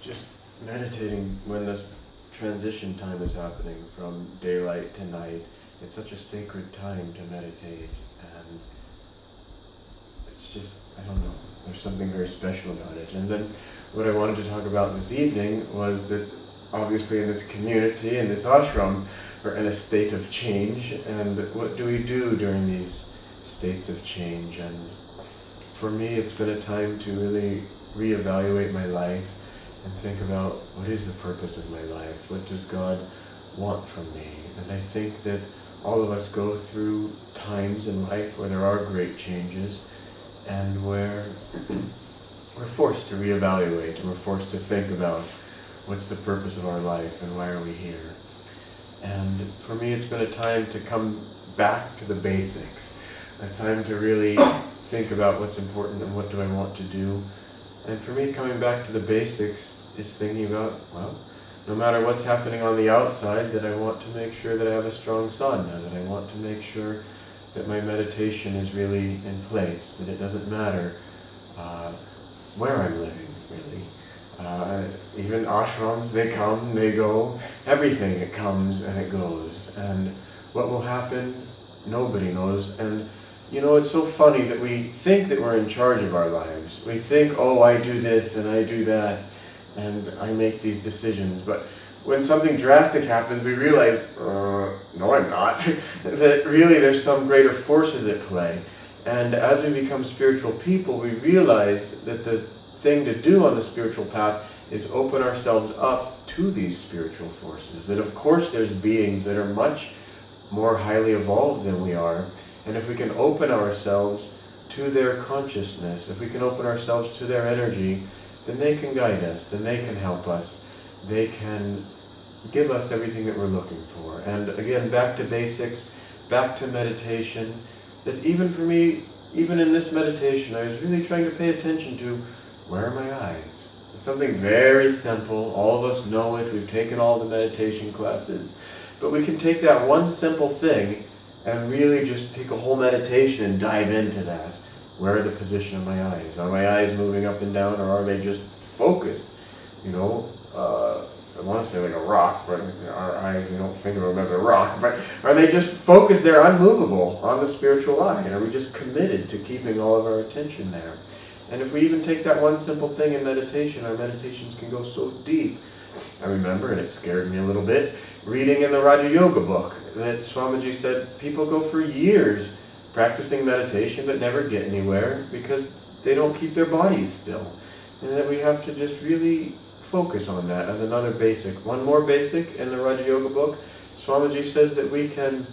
just meditating when this transition time is happening from daylight to night. It's such a sacred time to meditate, and it's just, I don't know, there's something very special about it. And then what I wanted to talk about this evening was that obviously in this community, in this ashram, we're in a state of change, and what do we do during these states of change? And for me, it's been a time to really reevaluate my life and think about what is the purpose of my life? What does God want from me? And I think that all of us go through times in life where there are great changes and where we're forced to reevaluate and we're forced to think about what's the purpose of our life and why are we here. And for me, it's been a time to come back to the basics, a time to really think about what's important and what do I want to do. And for me, coming back to the basics is thinking about, well, no matter what's happening on the outside, that I want to make sure that I have a strong sadhana, that I want to make sure that my meditation is really in place, that it doesn't matter where I'm living, really. Even ashrams, they come, they go, everything, it comes and it goes. And what will happen, nobody knows. And you know, it's so funny that we think that we're in charge of our lives. We think, oh, I do this and I do that, and I make these decisions. But when something drastic happens, we realize, no, I'm not. That really there's some greater forces at play. And as we become spiritual people, we realize that the thing to do on the spiritual path is open ourselves up to these spiritual forces. That of course there's beings that are much more highly evolved than we are. And if we can open ourselves to their consciousness, if we can open ourselves to their energy, then they can guide us, then they can help us, they can give us everything that we're looking for. And again, back to basics, back to meditation, that even for me, even in this meditation, I was really trying to pay attention to, where are my eyes? It's something very simple, all of us know it, we've taken all the meditation classes, but we can take that one simple thing and really just take a whole meditation and dive into that. Where are the position of my eyes? Are my eyes moving up and down, or are they just focused? You know, I want to say like a rock, but our eyes, we don't think of them as a rock, but are they just focused, they're unmovable on the spiritual eye? And are we just committed to keeping all of our attention there? And if we even take that one simple thing in meditation, our meditations can go so deep. I remember, and it scared me a little bit, reading in the Raja Yoga book that Swamiji said people go for years practicing meditation but never get anywhere because they don't keep their bodies still. And that we have to just really focus on that as another basic. One more basic in the Raja Yoga book, Swamiji says that we can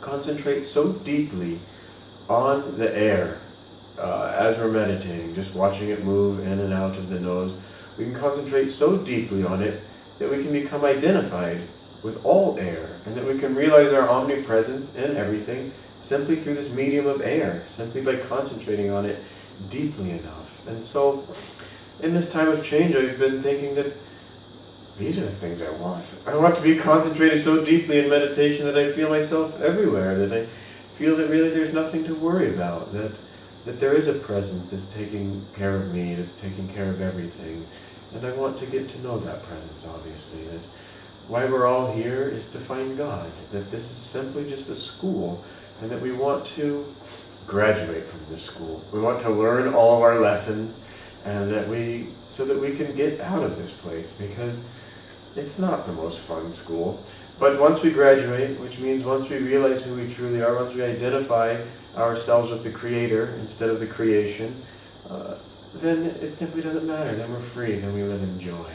concentrate so deeply on the air as we're meditating, just watching it move in and out of the nose. We can concentrate so deeply on it that we can become identified with all air, and that we can realize our omnipresence in everything simply through this medium of air, simply by concentrating on it deeply enough. And so, in this time of change, I've been thinking that these are the things I want. I want to be concentrated so deeply in meditation that I feel myself everywhere, that I feel that really there's nothing to worry about, that there is a presence that's taking care of me, that's taking care of everything. And I want to get to know that presence, obviously, that why we're all here is to find God, that this is simply just a school, and that we want to graduate from this school. We want to learn all of our lessons, and so that we can get out of this place, because it's not the most fun school. But once we graduate, which means once we realize who we truly are, once we identify ourselves with the Creator instead of the creation, then it simply doesn't matter. Then we're free. Then we live in joy.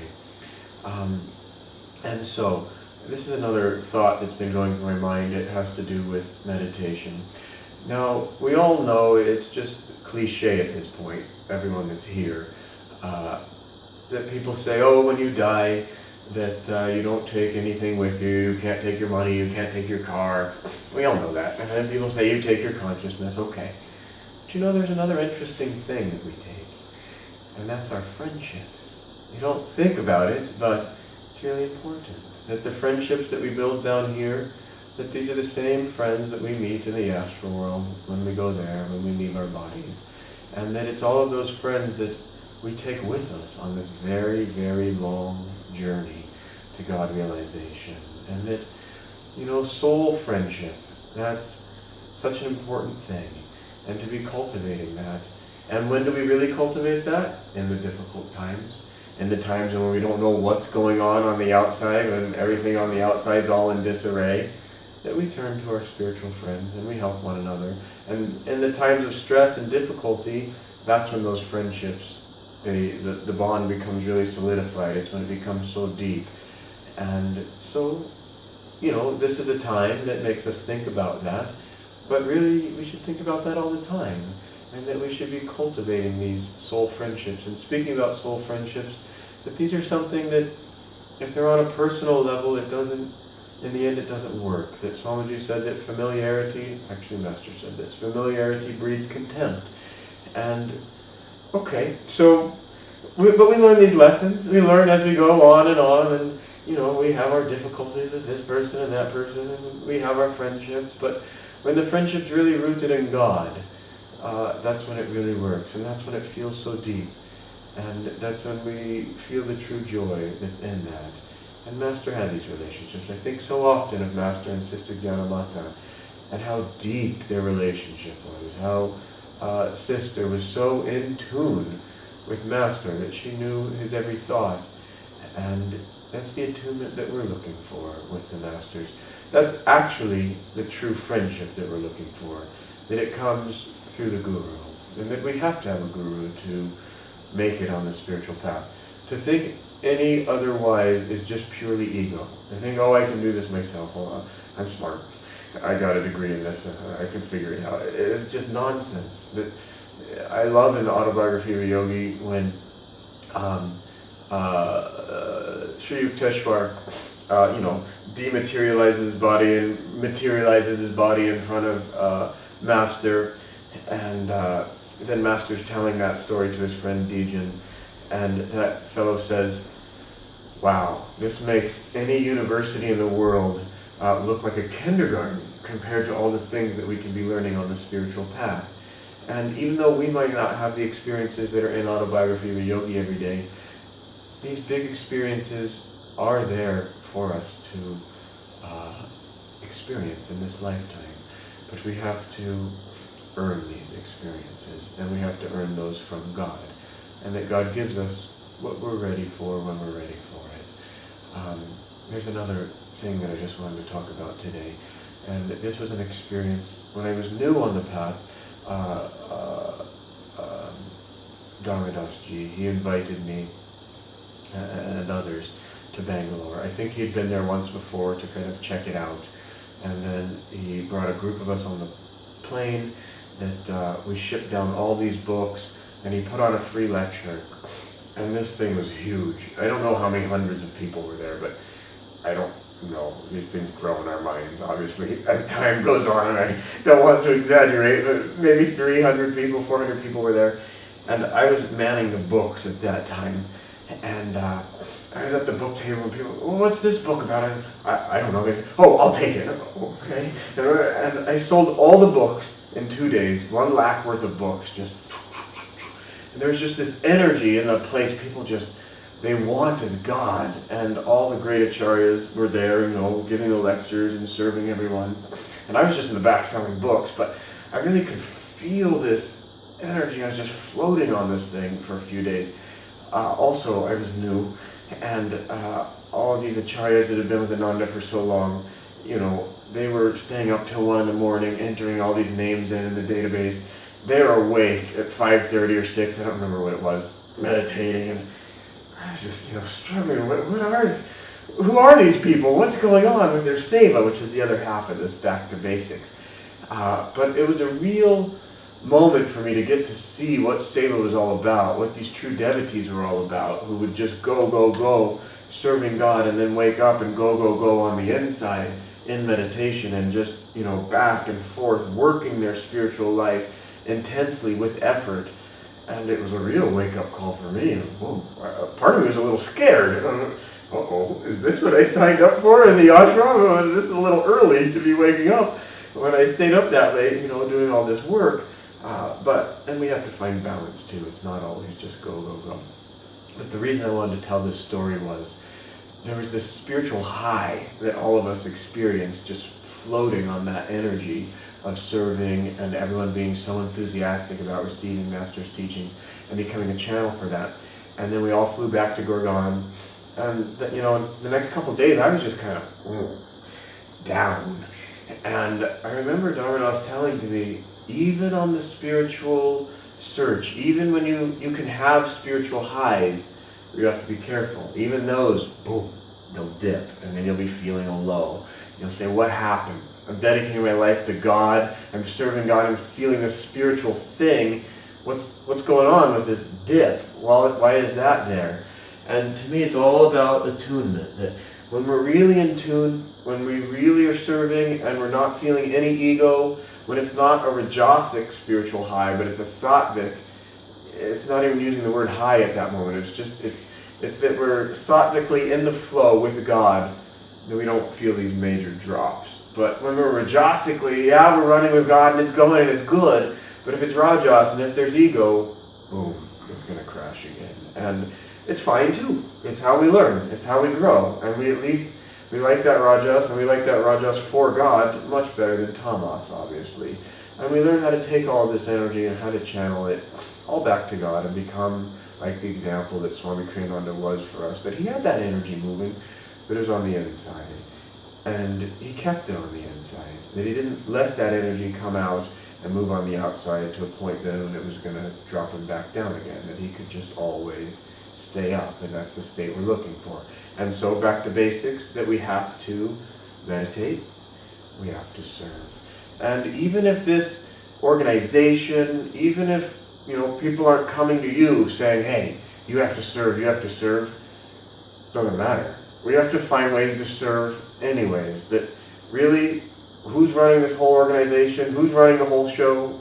And so, this is another thought that's been going through my mind. It has to do with meditation. Now, we all know it's just cliche at this point, everyone that's here, that people say, oh, when you die, that you don't take anything with you, you can't take your money, you can't take your car. We all know that. And then people say you take your consciousness, okay. But you know, there's another interesting thing that we take, and that's our friendships. You don't think about it, but it's really important. That the friendships that we build down here, that these are the same friends that we meet in the astral world when we go there, when we leave our bodies. And that it's all of those friends that we take with us on this very, very long journey to God realization. And that, soul friendship, that's such an important thing. And to be cultivating that. And when do we really cultivate that? In the difficult times. In the times when we don't know what's going on the outside, when everything on the outside's all in disarray, that we turn to our spiritual friends and we help one another. And in the times of stress and difficulty, that's when those friendships, the bond becomes really solidified. It's when it becomes so deep. And so, this is a time that makes us think about that. But really, we should think about that all the time. And that we should be cultivating these soul friendships. And speaking about soul friendships, that these are something that, if they're on a personal level, in the end it doesn't work. That Swamiji said that familiarity, actually Master said this, familiarity breeds contempt. And, okay, but we learn these lessons. We learn as we go on, and, we have our difficulties with this person and that person, and we have our friendships. But when the friendship's really rooted in God, that's when it really works, and that's when it feels so deep. And that's when we feel the true joy that's in that. And Master had these relationships. I think so often of Master and Sister Gyanamata, and how deep their relationship was. How Sister was so in tune with Master that she knew his every thought. And that's the attunement that we're looking for with the Masters. That's actually the true friendship that we're looking for. That it comes through the Guru. And that we have to have a Guru to make it on the spiritual path. To think any otherwise is just purely ego. To think, I can do this myself. I'm smart. I got a degree in this. I can figure it out. It's just nonsense. That I love in the autobiography of a yogi when Sri Yukteswar, dematerializes his body and materializes his body in front of Master, and then Master's telling that story to his friend Dejan, and that fellow says, "Wow, this makes any university in the world look like a kindergarten compared to all the things that we can be learning on the spiritual path." And even though we might not have the experiences that are in Autobiography of a Yogi every day, these big experiences are there for us to experience in this lifetime. But we have to earn these experiences, and we have to earn those from God. And that God gives us what we're ready for when we're ready for it. There's another thing that I just wanted to talk about today. And this was an experience when I was new on the path. Dharmadas Ji, he invited me and others to Bangalore. I think he'd been there once before to kind of check it out. And then he brought a group of us on the plane that we shipped down all these books, and he put on a free lecture. And this thing was huge. I don't know how many hundreds of people were there, but I don't know. These things grow in our minds, obviously, as time goes on, and I don't want to exaggerate, but maybe 300 people, 400 people were there. And I was manning the books at that time. And I was at the book table, and people, well, what's this book about? I don't know. They said, I'll take it. Okay. And I sold all the books in 2 days, 1 lakh worth of books, just. And there was just this energy in the place. People just, they wanted God. And all the great acharyas were there, giving the lectures and serving everyone. And I was just in the back selling books, but I really could feel this energy. I was just floating on this thing for a few days. Also, I was new, and all of these acharyas that had been with Ananda for so long, they were staying up till 1 a.m, entering all these names in the database. They were awake at 5:30 or 6, I don't remember what it was, meditating, and I was just, struggling. Who are these people? What's going on with their seva, which is the other half of this back to basics. But it was a real moment for me to get to see what seva was all about, what these true devotees were all about, who would just go, serving God, and then wake up and go on the inside in meditation, and just, back and forth, working their spiritual life intensely with effort. And it was a real wake-up call for me. Part of me was a little scared. Is this what I signed up for in the ashram? This is a little early to be waking up when I stayed up that late, doing all this work. And we have to find balance too. It's not always just go, go, go. But the reason I wanted to tell this story was there was this spiritual high that all of us experienced, just floating on that energy of serving and everyone being so enthusiastic about receiving Master's teachings and becoming a channel for that. And then we all flew back to Gorgon. And the next couple of days I was just kind of down. And I remember Dharmadas telling to me, even on the spiritual search, even when you can have spiritual highs, you have to be careful. Even those, boom, they'll dip, and then you'll be feeling low. You'll say, what happened? I'm dedicating my life to God, I'm serving God, I'm feeling this spiritual thing. What's going on with this dip? Why is that there? And to me, it's all about attunement. That when we're really in tune, when we really are serving and we're not feeling any ego, when it's not a rajasic spiritual high, but it's a sattvic, it's not even using the word high at that moment. It's that we're sattvically in the flow with God, that we don't feel these major drops. But when we're rajasically, we're running with God and it's going and it's good, but if it's rajas and if there's ego, boom, it's going to crash again. And it's fine too. It's how we learn. It's how we grow. And we like that rajas, and we like that rajas for God much better than tamas, obviously. And we learn how to take all of this energy and how to channel it all back to God and become like the example that Swami Kriyananda was for us, that he had that energy moving, but it was on the inside. And he kept it on the inside, that he didn't let that energy come out and move on the outside to a point then when it was going to drop him back down again, that he could just always stay up, and that's the state we're looking for. And so back to basics, that we have to meditate, we have to serve. And even if this organization, even if people aren't coming to you saying, hey, you have to serve, doesn't matter. We have to find ways to serve anyways. That really, who's running this whole organization? Who's running the whole show?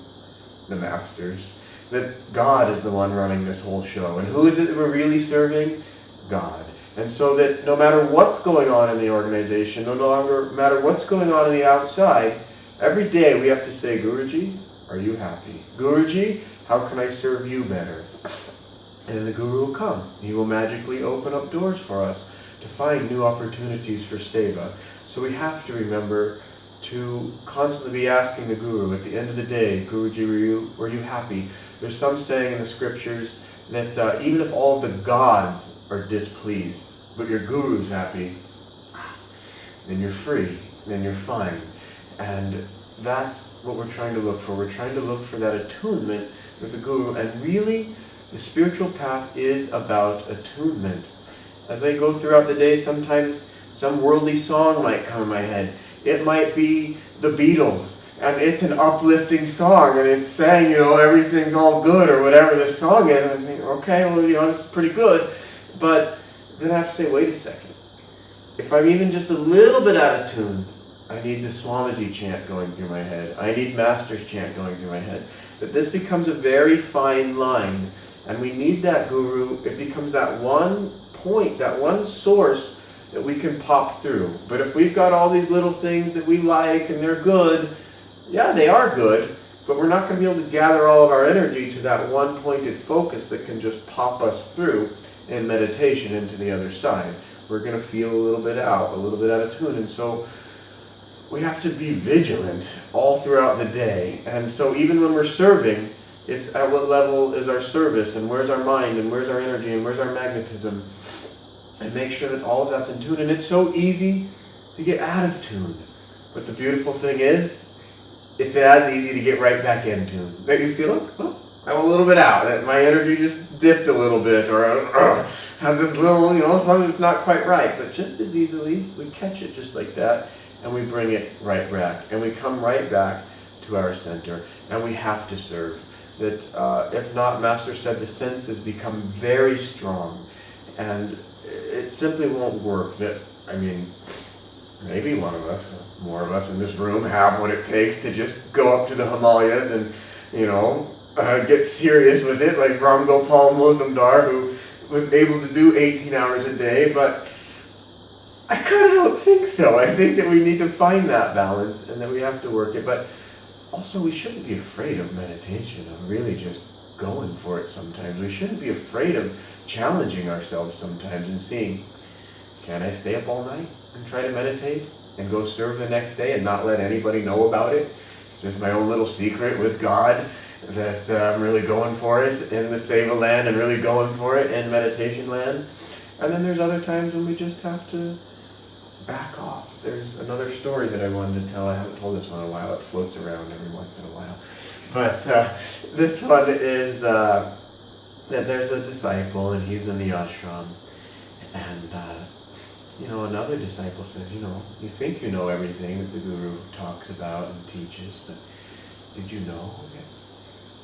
The masters. That God is the one running this whole show. And who is it that we're really serving? God. And so that no matter what's going on in the organization, no matter what's going on in the outside, every day we have to say, Guruji, are you happy? Guruji, how can I serve you better? And then the Guru will come. He will magically open up doors for us to find new opportunities for seva. So we have to remember to constantly be asking the Guru at the end of the day, Guruji, were you happy? There's some saying in the scriptures that even if all the gods are displeased, but your Guru's happy, then you're free, then you're fine. And that's what we're trying to look for. We're trying to look for that attunement with the Guru. And really, the spiritual path is about attunement. As I go throughout the day, sometimes some worldly song might come in my head. It might be the Beatles, and it's an uplifting song, and it's saying, everything's all good, or whatever this song is. And I think, okay, well, this is pretty good. But then I have to say, wait a second. If I'm even just a little bit out of tune, I need the Swamiji chant going through my head. I need Master's chant going through my head. But this becomes a very fine line, and we need that Guru. It becomes that one point, that one source that we can pop through. But if we've got all these little things that we like and they're good, yeah, they are good, but we're not going to be able to gather all of our energy to that one pointed focus that can just pop us through in meditation into the other side. We're going to feel a little bit out of tune. And so we have to be vigilant all throughout the day. And so even when we're serving, it's at what level is our service, and where's our mind, and where's our energy, and where's our magnetism, and make sure that all of that's in tune. And it's so easy to get out of tune. But the beautiful thing is, it's as easy to get right back in tune. Don't you feel it? Oh, I'm a little bit out. My energy just dipped a little bit, or have this little, something that's not quite right. But just as easily, we catch it just like that, and we bring it right back. And we come right back to our center. And we have to serve. That if not, Master said, the senses become very strong. And it simply won't work. Maybe one of us, more of us in this room, have what it takes to just go up to the Himalayas and, get serious with it, like Ram Gopal Mozumdar, who was able to do 18 hours a day, but I kind of don't think so. I think that we need to find that balance and that we have to work it. But also we shouldn't be afraid of meditation, of really just going for it sometimes. We shouldn't be afraid of challenging ourselves sometimes and seeing, can I stay up all night and try to meditate and go serve the next day and not let anybody know about it? It's just my own little secret with God that I'm really going for it in the Seva land and really going for it in meditation land. And then there's other times when we just have to back off. There's another story that I wanted to tell. I haven't told this one in a while. It floats around every once in a while. But this one is that there's a disciple and he's in the ashram. And, another disciple says, you think you know everything that the Guru talks about and teaches, but did you know that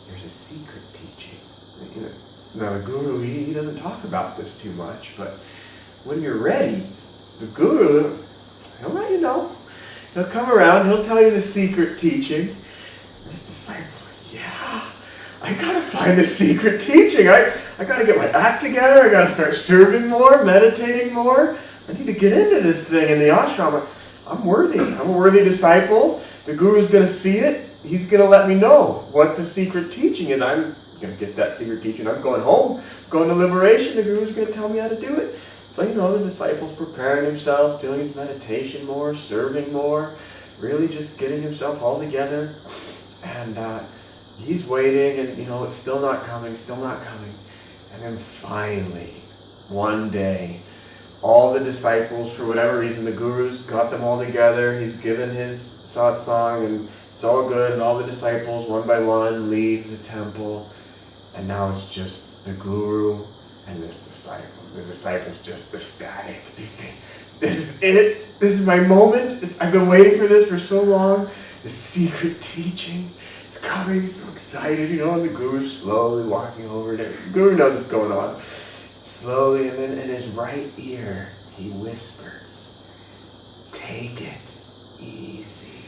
there's a secret teaching? Now the Guru, he doesn't talk about this too much, but when you're ready, the Guru, he'll let you know. He'll come around, he'll tell you the secret teaching. This disciple's like, yeah, I gotta find the secret teaching. I gotta get my act together. I gotta start serving more, meditating more. I need to get into this thing in the ashram. I'm worthy. I'm a worthy disciple. The Guru's gonna see it. He's gonna let me know what the secret teaching is. I'm gonna get that secret teaching. I'm going home, going to liberation. The Guru's gonna tell me how to do it. So, the disciple's preparing himself, doing his meditation more, serving more, really just getting himself all together. And he's waiting, and, it's still not coming. And then finally, one day, all the disciples, for whatever reason, the Guru's got them all together. He's given his satsang, and it's all good. And all the disciples, one by one, leave the temple. And now it's just the Guru and this disciple. The disciple's just ecstatic. He's saying, this is it. This is my moment. I've been waiting for this for so long. The secret teaching. It's coming. He's so excited, and the Guru's slowly walking over there. The Guru knows what's going on. Slowly, and then in his right ear, he whispers, take it easy.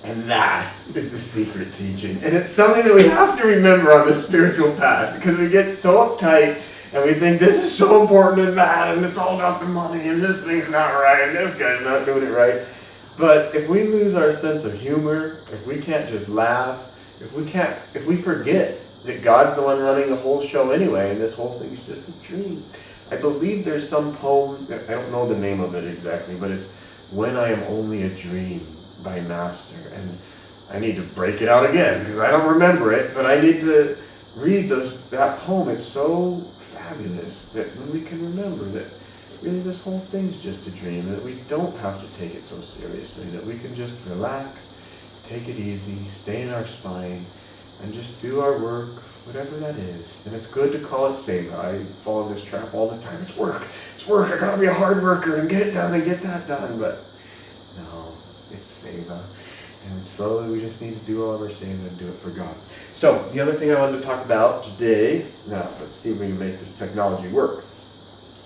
And that is the secret teaching. And it's something that we have to remember on the spiritual path, because we get so uptight and we think this is so important and that, and it's all about the money, and this thing's not right, and this guy's not doing it right. But if we lose our sense of humor, if we can't just laugh, if we forget that God's the one running the whole show anyway, and this whole thing is just a dream. I believe there's some poem, I don't know the name of it exactly, but it's When I Am Only a Dream by Master. And I need to break it out again, because I don't remember it, but I need to read that poem. It's so fabulous that when we can remember that really this whole thing's just a dream, that we don't have to take it so seriously, that we can just relax, take it easy, stay in our spine, and just do our work, whatever that is. And it's good to call it seva. I fall in this trap all the time. It's work. I gotta be a hard worker and get it done and get that done. But no, it's seva. And slowly we just need to do all of our seva and do it for God. So, the other thing I wanted to talk about today, now let's see if we can make this technology work.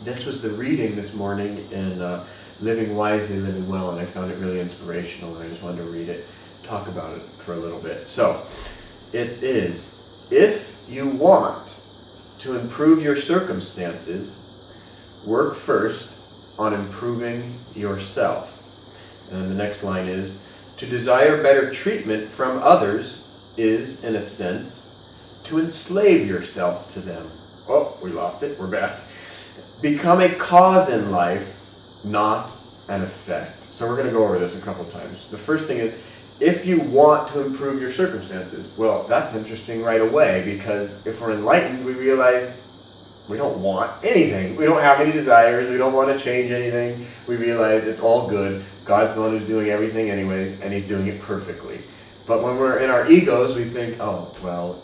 This was the reading this morning in Living Wisely, Living Well, and I found it really inspirational, and I just wanted to read it, talk about it for a little bit. So, it is, if you want to improve your circumstances, work first on improving yourself. And then the next line is, to desire better treatment from others is, in a sense, to enslave yourself to them. Oh, we lost it. We're back. Become a cause in life, not an effect. So we're going to go over this a couple times. The first thing is, if you want to improve your circumstances. Well, that's interesting right away, because if we're enlightened, we realize we don't want anything. We don't have any desires. We don't want to change anything. We realize it's all good. God's the one who's doing everything anyways, and he's doing it perfectly. But when we're in our egos, we think, oh, well,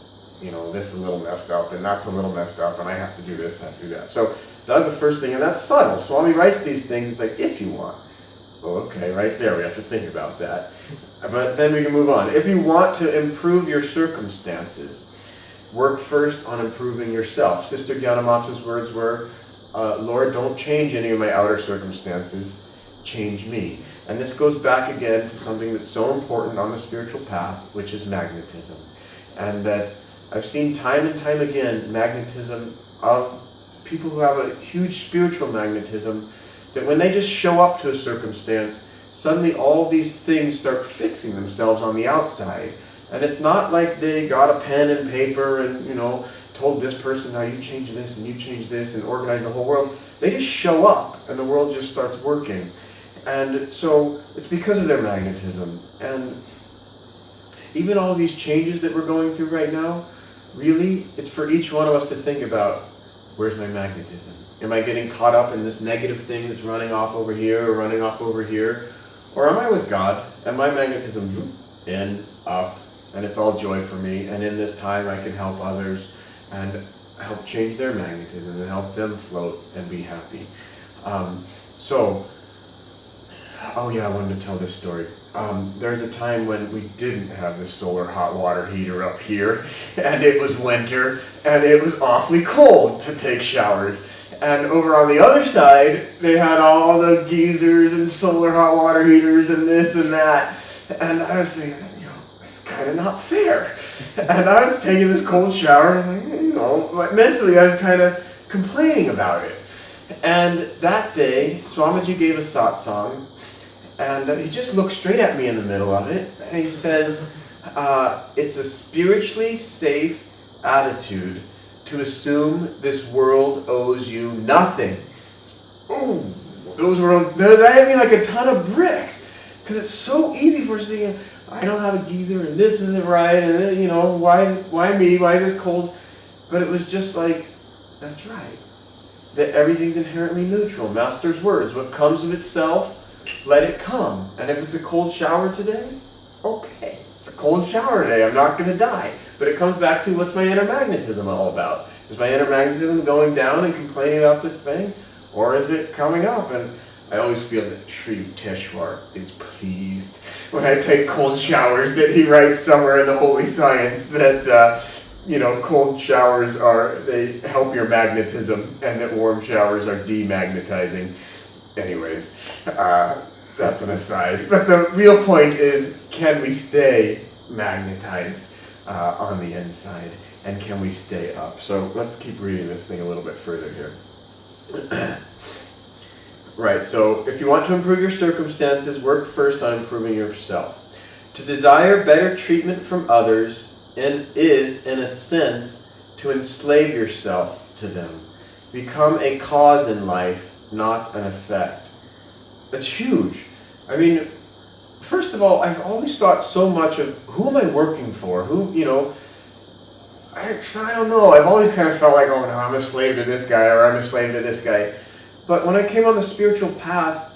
this is a little messed up, and that's a little messed up, and I have to do this, I have to do that. So that's the first thing, and that's subtle. Swami writes these things, it's like, if you want. Well, okay, right there, we have to think about that. But then we can move on. If you want to improve your circumstances, work first on improving yourself. Sister Gyanamata's words were, Lord, don't change any of my outer circumstances, change me. And this goes back again to something that's so important on the spiritual path, which is magnetism. And that I've seen time and time again magnetism of people who have a huge spiritual magnetism, that when they just show up to a circumstance, suddenly all these things start fixing themselves on the outside. And it's not like they got a pen and paper and, told this person, now you change this and you change this and organize the whole world. They just show up and the world just starts working. And so it's because of their magnetism. And even all these changes that we're going through right now, really, it's for each one of us to think about, where's my magnetism? Am I getting caught up in this negative thing that's running off over here or running off over here? Or am I with God and my magnetism in, up, and it's all joy for me, and in this time I can help others and help change their magnetism and help them float and be happy. I wanted to tell this story. There's a time when we didn't have this solar hot water heater up here, and it was winter, and it was awfully cold to take showers. And over on the other side, they had all the geysers and solar hot water heaters and this and that. And I was thinking, it's kind of not fair. And I was taking this cold shower, and mentally I was kind of complaining about it. And that day, Swamiji gave a satsang, and he just looked straight at me in the middle of it, and he says, it's a spiritually safe attitude to assume this world owes you nothing. Oh, that hit me like a ton of bricks, because it's so easy for us to think, I don't have a geyser, and this isn't right, and why me, why this cold? But it was just like, that's right, that everything's inherently neutral. Master's words, what comes of itself, let it come. And if it's a cold shower today, okay, it's a cold shower today, I'm not going to die. But it comes back to, what's my inner magnetism all about? Is my inner magnetism going down and complaining about this thing? Or is it coming up? And I always feel that Sri Yukteswar is pleased when I take cold showers, that he writes somewhere in the Holy Science that, cold showers they help your magnetism, and that warm showers are demagnetizing. Anyways, that's an aside. But the real point is, can we stay magnetized on the inside? And can we stay up? So let's keep reading this thing a little bit further here. Right, so if you want to improve your circumstances, work first on improving yourself. To desire better treatment from others is, in a sense, to enslave yourself to them. Become a cause in life, not an effect. That's huge. I mean, first of all, I've always thought so much of, who am I working for? I don't know. I've always kind of felt like, oh no, I'm a slave to this guy, or I'm a slave to this guy. But when I came on the spiritual path,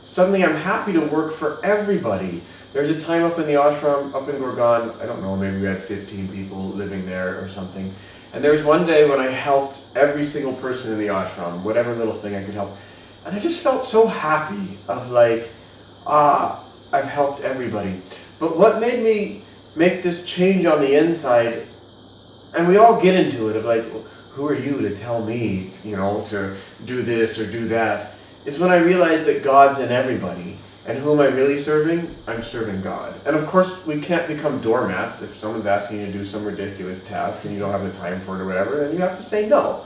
suddenly I'm happy to work for everybody. There's a time up in the ashram, up in Gurgaon, I don't know, maybe we had 15 people living there or something. And there was one day when I helped every single person in the ashram, whatever little thing I could help. And I just felt so happy of like, I've helped everybody. But what made me make this change on the inside, and we all get into it of like, who are you to tell me, to do this or do that, is when I realized that God's in everybody. And who am I really serving? I'm serving God. And of course, we can't become doormats. If someone's asking you to do some ridiculous task and you don't have the time for it or whatever, then you have to say no.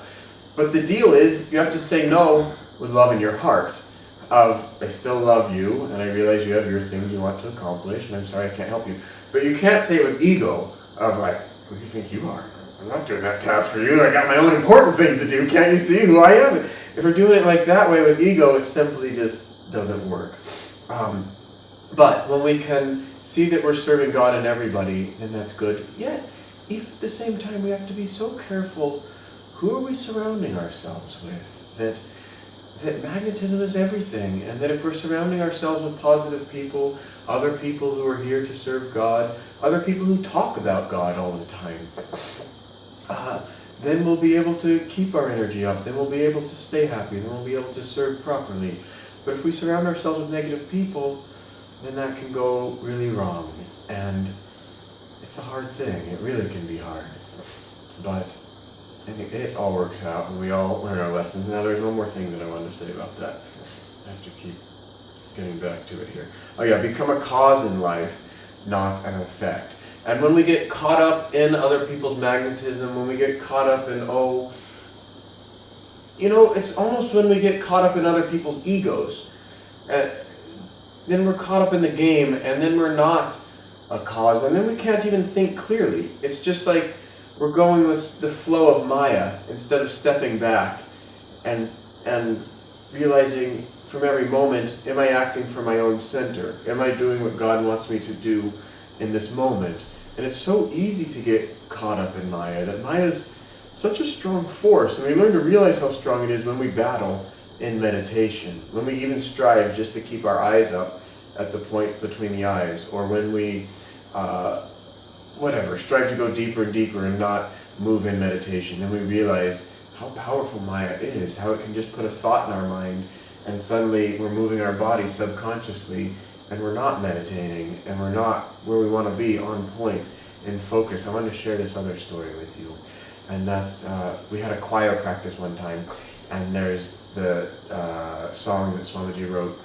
But the deal is, you have to say no with love in your heart. I still love you, and I realize you have your things you want to accomplish, and I'm sorry I can't help you. But you can't say it with ego, of like, who do you think you are? I'm not doing that task for you. I got my own important things to do. Can't you see who I am? If we're doing it like that way with ego, it simply just doesn't work. But when we can see that we're serving God and everybody, then that's good. Yet, even at the same time, we have to be so careful, who are we surrounding ourselves with? That magnetism is everything, and that if we're surrounding ourselves with positive people, other people who are here to serve God, other people who talk about God all the time, then we'll be able to keep our energy up, then we'll be able to stay happy, then we'll be able to serve properly. But if we surround ourselves with negative people, then that can go really wrong. And it's a hard thing. It really can be hard. But I think it all works out, and we all learn our lessons. Now there's one more thing that I wanted to say about that. I have to keep getting back to it here. Oh yeah, become a cause in life, not an effect. And when we get caught up in other people's magnetism, when we get caught up in, it's almost when we get caught up in other people's egos. then we're caught up in the game, and then we're not a cause, and then we can't even think clearly. It's just like we're going with the flow of Maya instead of stepping back and realizing from every moment, am I acting from my own center? Am I doing what God wants me to do in this moment? And it's so easy to get caught up in Maya, that Maya's such a strong force, and we learn to realize how strong it is when we battle in meditation, when we even strive just to keep our eyes up at the point between the eyes, or when we strive to go deeper and deeper and not move in meditation. Then we realize how powerful Maya is, how it can just put a thought in our mind and suddenly we're moving our body subconsciously and we're not meditating and we're not where we want to be, on point, in focus. I want to share this other story with you. And that's, we had a choir practice one time, and there's the song that Swamiji wrote,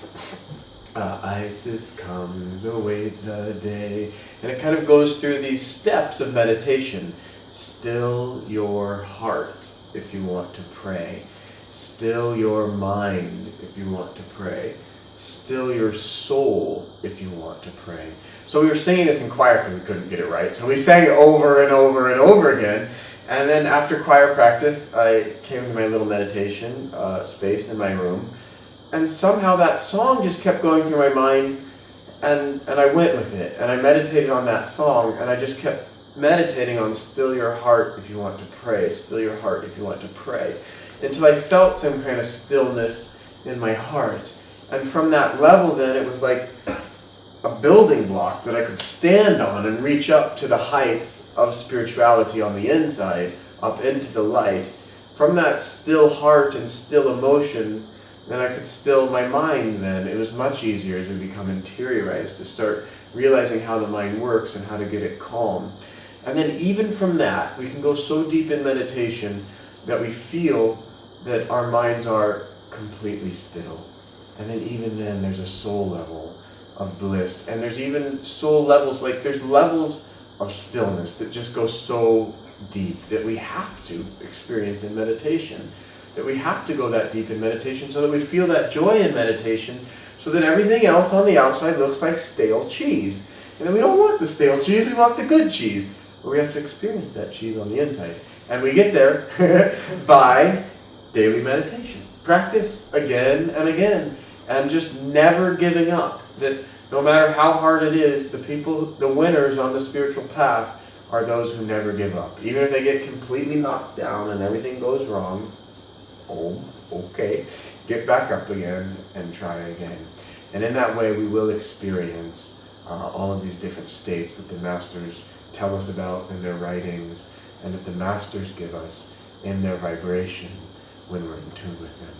Isis comes, await the day. And it kind of goes through these steps of meditation. Still your heart if you want to pray. Still your mind if you want to pray. Still your soul if you want to pray. So we were singing this in choir because we couldn't get it right. So we sang it over and over and over again. And then after choir practice, I came to my little meditation space in my room. And somehow that song just kept going through my mind, and I went with it. And I meditated on that song, and I just kept meditating on still your heart if you want to pray, still your heart if you want to pray, until I felt some kind of stillness in my heart. And from that level then, it was like a building block that I could stand on and reach up to the heights of spirituality on the inside, up into the light. From that still heart and still emotions, then I could still my mind then. It was much easier as we become interiorized to start realizing how the mind works and how to get it calm. And then even from that, we can go so deep in meditation that we feel that our minds are completely still. And then even then, there's a soul level of bliss. And there's even soul levels, like there's levels of stillness that just go so deep that we have to experience in meditation. That we have to go that deep in meditation so that we feel that joy in meditation, so that everything else on the outside looks like stale cheese. And we don't want the stale cheese, we want the good cheese. But we have to experience that cheese on the inside. And we get there by daily meditation. Practice again and again. And just never giving up. That no matter how hard it is, the winners on the spiritual path are those who never give up. Even if they get completely knocked down and everything goes wrong, okay, get back up again and try again. And in that way we will experience all of these different states that the masters tell us about in their writings, and that the masters give us in their vibration when we're in tune with them.